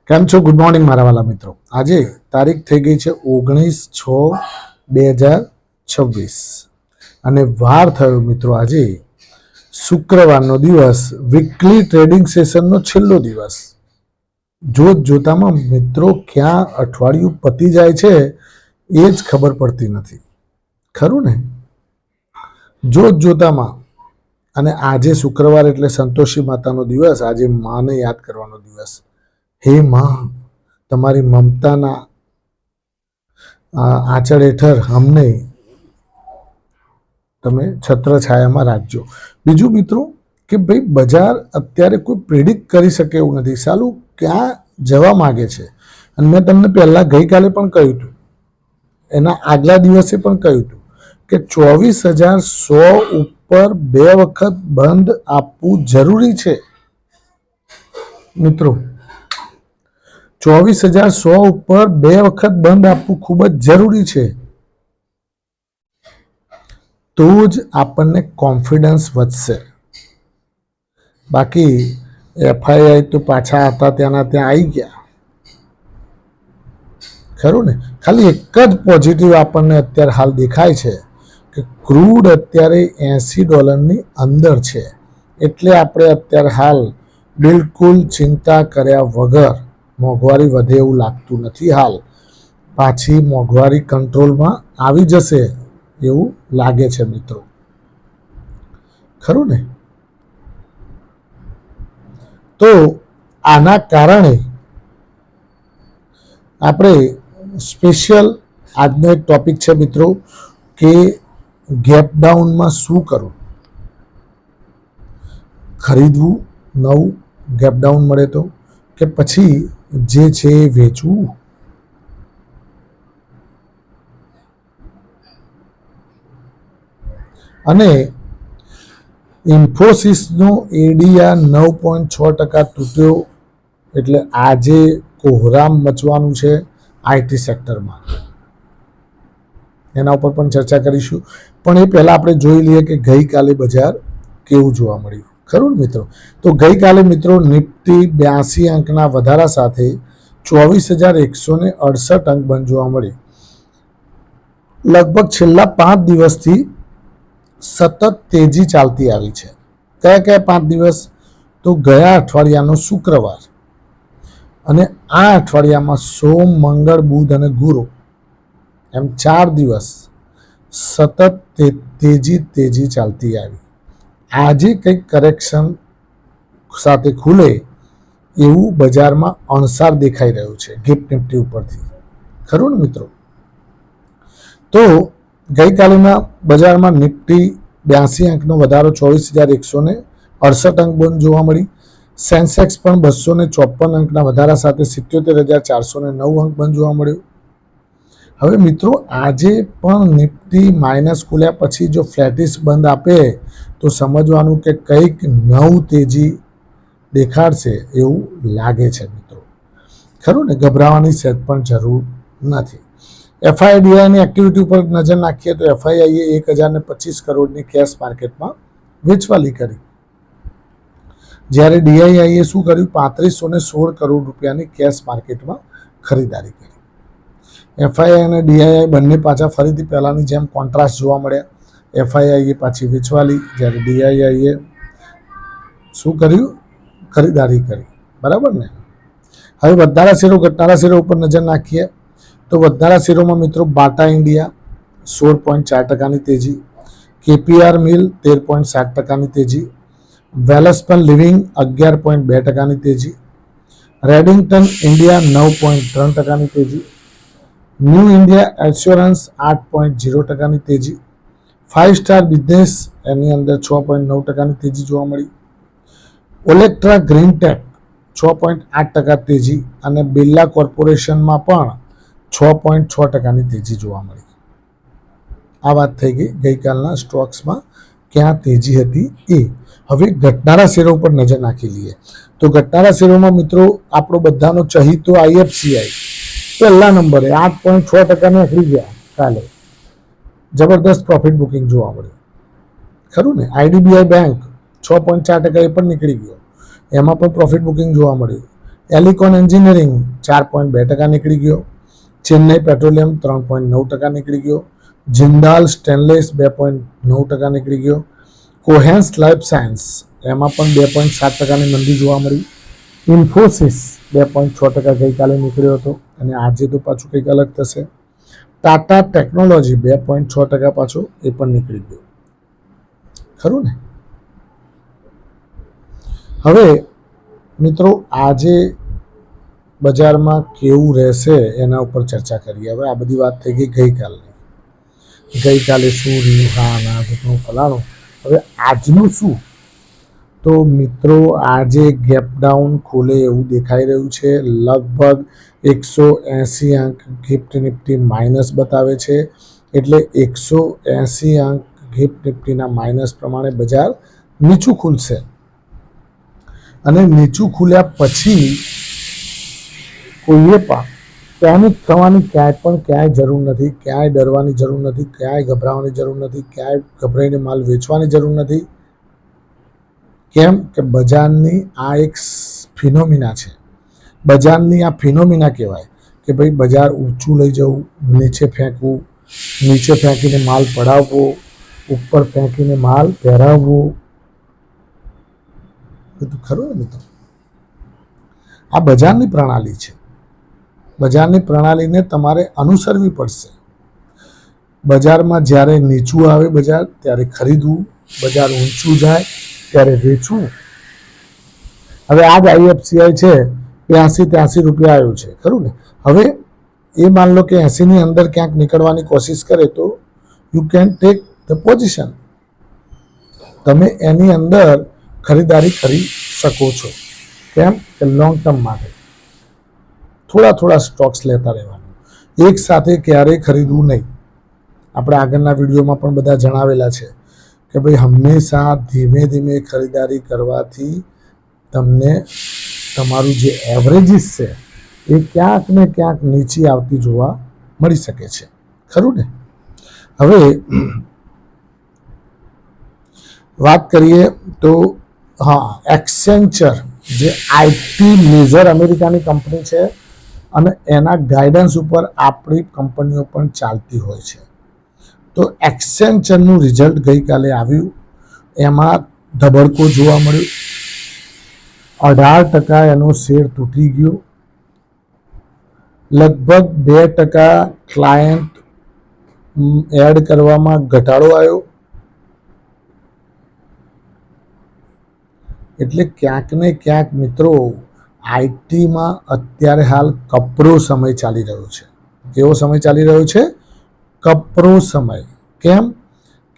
કેમ છો? Good morning મારા વાલા મિત્રો. આજે તારીખ થઈ ગઈ છે 19/6/2026 અને વાર થયો મિત્રો આજે શુક્રવારનો દિવસ, વીકલી ટ્રેડિંગ સેશનનો છેલ્લો દિવસ. જોતામાં મિત્રો ક્યાં અઠવાડિયું પતી જાય છે એ જ ખબર પડતી નથી, ખરું ને? જોતામાં. અને આજે શુક્રવાર એટલે સંતોષી માતાનો દિવસ, આજે માને યાદ કરવાનો દિવસ. હે માં, તમારી મમતાના આંચળ હેઠળ અમને તમે છત્રછાયામાં રાખજો. બીજું મિત્રો કે ભાઈ, બજાર અત્યારે કોઈ પ્રેડિક્ટ કરી શકે એવું નથી. સાલું ક્યાં જવા માગે છે? અને મેં તમને પહેલા ગઈકાલે પણ કહ્યું હતું, એના આગલા દિવસે પણ કહ્યું હતું કે 24,100 ઉપર 2 વખત બંધ આપવું જરૂરી છે મિત્રો. 24,100 ઉપર 2 વખત બંધ આપવું ખૂબ જ જરૂરી છે. તો જ આપણને કોન્ફિડન્સ વધશે. બાકી એફઆઈઆઈ તો પાછા હતા ત્યાંના ત્યાં આવી ગયા, ખરું ને? ખાલી એક જ પોઝિટિવ આપણને અત્યારે હાલ દેખાય છે કે ક્રૂડ અત્યારે $80 અંદર છે. એટલે આપણે અત્યારે હાલ બિલકુલ ચિંતા કર્યા વગર, મોંઘવારી વધે એવું લાગતું નથી. હાલ પાછી મોંઘવારી કંટ્રોલમાં આવી જશે એવું લાગે છે મિત્રો, ખરું ને? તો આના કારણે આપણે સ્પેશિયલ આજનો એક ટોપિક છે મિત્રો કે ગેપ ડાઉનમાં શું કરવું. ખરીદવું નવું ગેપ ડાઉન મળે તો, કે પછી જે છે એ વેચવું? અને ઇન્ફોસિસનો એડીઆર 9.6% તૂટ્યો એટલે આજે કોહરામ મચવાનું છે આઈટી સેક્ટરમાં. એના ઉપર પણ ચર્ચા કરીશું. પણ એ પહેલાં આપણે જોઈ લઈએ કે ગઈકાલે બજાર કેવું જોવા મળ્યું, ખરું ને મિત્રો? તો ગઈકાલે મિત્રો નિફ્ટી 82 અંકના વધારા સાથે 24,168 અંક બંધ જોવા મળી. લગભગ છેલ્લા 5 દિવસથી સતત તેજી ચાલતી આવી છે. કયા 5 દિવસ? તો ગયા અઠવાડિયાનો શુક્રવાર અને આ અઠવાડિયામાં સોમ, મંગળ, બુધ અને ગુરુ, એમ 4 દિવસ સતત તેજી ચાલતી આવી. આજે કંઈક કરેક્શન સાથે ખુલે એવું બજારમાં અણસાર દેખાઈ રહ્યું છે ગિફ્ટ નિફ્ટી ઉપરથી, ખરું ને મિત્રો? તો ગઈકાલેના બજારમાં નિફ્ટી 82 અંકનો વધારો, 24,168 અંક બંધ જોવા મળી. સેન્સેક્સ પણ 254 અંકના વધારા સાથે 77,409 અંક બંધ જોવા મળ્યું. હવે મિત્રો આજે પણ નિફ્ટી માઇનસ ખુલ્યા પછી જો ફ્લેટિશ બંધ આપે તો સમજવાનું કે કંઈક નવું તેજી દેખાડશે એવું લાગે છે મિત્રો, ખરું ને? ગભરાવાની સહેજ પણ જરૂર નથી. એફઆઈડીઆઈની એક્ટિવિટી ઉપર નજર નાખીએ તો એફઆઈઆઈએ 1,025 કરોડની કેશ માર્કેટમાં વેચવાલી કરી, જ્યારે ડીઆઈઆઈએ શું કર્યું? 3516 કરોડ રૂપિયાની કેશ માર્કેટમાં ખરીદારી કરી. એફઆઈઆઈ અને ડીઆઈઆઈ બંને પાછા ફરીથી પહેલાંની જેમ કોન્ટ્રાસ્ટ જોવા મળ્યા. એફઆઈઆઈએ પાછી વેચવાલી, જ્યારે ડીઆઈઆઈએ શું કર્યું? ખરીદારી કરી, બરાબર ને? હવે વધનારા શેરો ઘટનારા શેરો ઉપર નજર નાખીએ તો વધનારા શેરોમાં મિત્રો બાટા ઇન્ડિયા 16.4%ની તેજી, કેપીઆર મિલ 13.7%ની તેજી, વેલસ્પન લિવિંગ 11.2%ની તેજી, રેડિંગ્ટન ઇન્ડિયા 9.3%ની તેજી, ન્યૂ ઇન્ડિયા એશ્યોરન્સ 8.0%ની તેજી, 5 સ્ટાર બિઝનેસ એની અંદર 6.9%ની તેજી જોવા મળી. ઓલેક્ટ્રા ગ્રીનટેક 6.8% તેજી અને બિરલા કોર્પોરેશનમાં પણ 6.6%ની તેજી જોવા મળી. આ વાત થઈ ગઈ ગઈકાલના સ્ટોક્સમાં ક્યાં તેજી હતી એ. હવે ઘટનારા શેરો ઉપર નજર નાખી લઈએ તો ઘટનારા શેરોમાં મિત્રો આપણો બધાનો ચહીતો આઈએફસીઆઈ પહેલા નંબરે 8.6%ને અખરી ગયા. કાલે જબરદસ્ત પ્રોફિટ બુકિંગ જોવા મળ્યું, ખરું ને? આઈડીબીઆઈ બેંક 6.4% એ પણ નીકળી ગયો, એમાં પણ પ્રોફિટ બુકિંગ જોવા મળ્યું. એલિકોન એન્જિનિયરિંગ 4.2% નીકળી ગયો, ચેન્નઈ પેટ્રોલિયમ 3.9% નીકળી ગયો, જિંદાલ સ્ટેનલેસ 2.9% નીકળી ગયો, કોહેન્સ લાઈફ સાયન્સ એમાં પણ 2.7%ની મંદી જોવા મળી, ઇન્ફોસિસ 2.6% ગઈકાલે નીકળ્યો હતો અને આજે તો પાછું કંઈક અલગ થશે, ટાટા ટેકનોલોજી 2.6% પાછો એ પણ નીકળી ગયો, ખરું ને. હવે મિત્રો આજે બજારમાં કેવું રહેશે એના ઉપર ચર્ચા કરીએ. હવે આ બધી વાત થઈ ગઈ ગઈકાલે શું રહ્યું, હા ના ઘટનું ફલાણું. હવે આજનું શું? તો મિત્રો આજે ગેપ ડાઉન ખોલે એવું દેખાઈ રહ્યું છે. લગભગ 180 અંક ગિફ્ટ નિફ્ટી માઇનસ બતાવે છે, એટલે 180 અંક ગિફ્ટ નિફ્ટીના માઇનસ પ્રમાણે બજાર નીચું ખુલશે અને નીચું ખુલ્યા પછી કોઈએ પણ પેનિક થવાની ક્યાંય જરૂર નથી, ક્યાંય ડરવાની જરૂર નથી, ક્યાંય ગભરાવાની જરૂર નથી, ક્યાંય ગભરાઈને માલ વેચવાની જરૂર નથી. કેમ કે બજારની આ એક ફિનોમિના છે. બજારની આ ફિનોમિના કહેવાય કે ભાઈ બજાર ઊંચું લઈ જવું, નીચે ફેંકવું, નીચે ફેંકીને માલ પડાવવો, ઉપર ફેંકીને માલ પહેરાવવો. બધું ખરું ને મિત્રો? આ બજારની પ્રણાલી છે. બજારની પ્રણાલીને તમારે અનુસરવી પડશે. બજારમાં જ્યારે નીચું આવે બજાર ત્યારે ખરીદવું, બજાર ઊંચું જાય ત્યારે વેચવું. હવે આ જ આઈએફસીઆઈ છે 82-83 રૂપિયા આવ્યું છે, ખરું ને. હવે એ માન લો કે 80ની અંદર ક્યાંક નીકળવાની કોશિશ કરે તો you can take the position. તમે એની અંદર ખરીદારી કરી શકો છો. કેમ કે લોંગ ટર્મ માટે થોડા સ્ટોક્સ લેતા રહેવાનું, એક સાથે ક્યારેય ખરીદવું નહીં. આપણે આગળના વિડીયોમાં પણ બધા જણાવેલા છે કે ભાઈ હંમેશા ધીમે ધીમે ખરીદારી કરવાથી તમને તમારું જે એવરેજીસ છે એ ક્યાંક ને ક્યાંક નીચી આવતી જોવા મળી શકે છે, ખરું ને. હવે વાત કરીએ તો હા, એક્સેન્ચર જે આઈટી મેજર અમેરિકાની કંપની છે અને એના ગાઈડન્સ ઉપર આપણી કંપનીઓ પણ ચાલતી હોય છે. તો એક્સેન્ચરનું રિઝલ્ટ ગઈકાલે આવ્યું, એમાં ધબડકો જોવા મળ્યો. 18% એનો શેર તૂટી ગયો. લગભગ 2% ક્લાયન્ટ એડ કરવામાં ઘટાડો આવ્યો. એટલે ક્યાંક ને ક્યાંક મિત્રો આઈટીમાં અત્યારે હાલ કપરો સમય ચાલી રહ્યો છે. કેવો સમય ચાલી રહ્યો છે? કપરો સમય. કેમ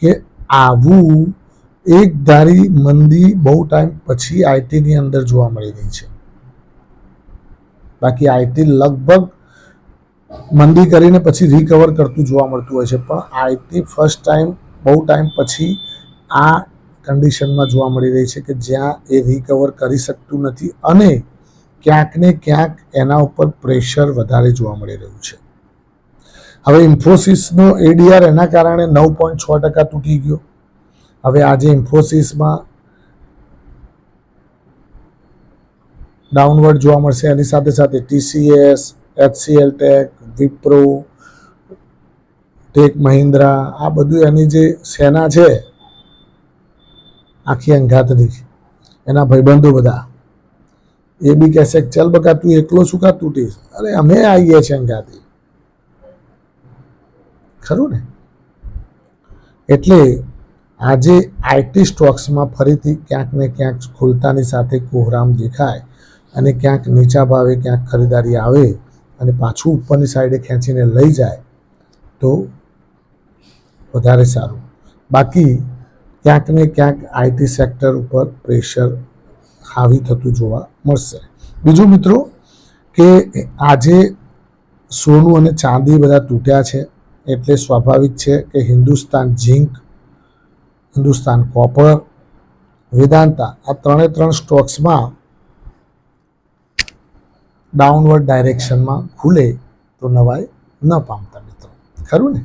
કે આવું એક ધારી મંદી બહુ ટાઈમ પછી આઈટીની અંદર જોવા મળી રહી છે. બાકી આઈટી લગભગ મંદી કરીને પછી રિકવર કરતું જોવા મળતું હોય છે, પણ આઈટી ફર્સ્ટ ટાઈમ બહુ ટાઈમ પછી આ કન્ડિશનમાં જોવા મળી રહી છે કે જ્યાં એ રિકવર કરી શકતું નથી અને ક્યાંક ને ક્યાંક એના ઉપર પ્રેશર વધારે જોવા મળી રહ્યું છે. હવે ઇન્ફોસિસનો એડીઆર એના કારણે 9.6% તૂટી ગયો. હવે આજે ઇન્ફોસિસમાં ડાઉનવર્ડ જોવા મળશે. એની સાથે સાથે TCS, HCL tech, Wipro, tech Mahindra, આ બધું એની જે સેના છે આખી અંગાતની, એના ભાઈબંધો બધા એ બી કહેશે ચાલ બકા તું એકલો શું કા તૂટીશ, અરે અમે આવીએ છીએ અંગાથી, ખરું ને. એટલે આજે આઈટી સ્ટોક્સમાં ફરીથી ક્યાંક ને ક્યાંક ખુલતાની સાથે કોહરામ દેખાય અને ક્યાંક નીચા ભાવે ક્યાંક ખરીદારી આવે અને પાછું ઉપરની સાઈડે ખેંચીને લઈ જાય તો વધારે સારું. બાકી ક્યાંક ને ક્યાંક આઈટી સેક્ટર ઉપર પ્રેશર હાવી થતું જોવા મળશે. બીજું મિત્રો કે આજે સોનું અને ચાંદી બધા તૂટ્યા છે, એટલે સ્વાભાવિક છે કે હિન્દુસ્તાન ઝિંક, હિન્દુસ્તાન કોપર, વેદાંતા આ 3 સ્ટોક્સમાં ડાઉનવર્ડ ડાયરેક્શનમાં ખુલે તો નવાઈ ન પામતા મિત્રો, ખરું ને.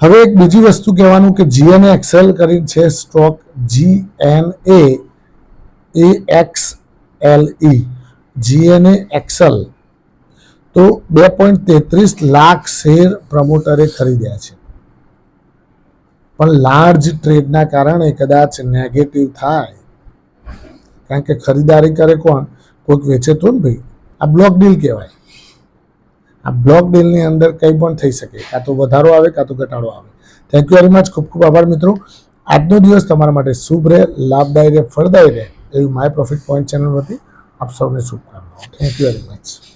હવે એક બીજી વસ્તુ કહેવાનું કે જીએનએ એક્સેલ કરી છે સ્ટોક, GNA AXLE જીએનએ એક્સેલ તો 2.33 લાખ શેર પ્રમોટરે ખરીદ્યા છે, પણ લાર્જ ટ્રેડના કારણે કદાચ નેગેટિવ થાય, કારણ કે ખરીદારી કરે કોણ? કોઈક વેચે તો ને ભાઈ. આ બ્લોક ડીલ કહેવાય. આ બ્લોક ડીલની અંદર કંઈ પણ થઈ શકે, કાં તો વધારો આવે કાં તો ઘટાડો આવે. Thank you very much. ખૂબ ખૂબ આભાર મિત્રો. આજનો દિવસ તમારા માટે શુભ રહે, લાભદાયી રહે, ફળદાયી રહે એવી માય પ્રોફિટ પોઈન્ટ ચેનલ વતી આપ સૌને શુભકામનાઓ. Thank you very much.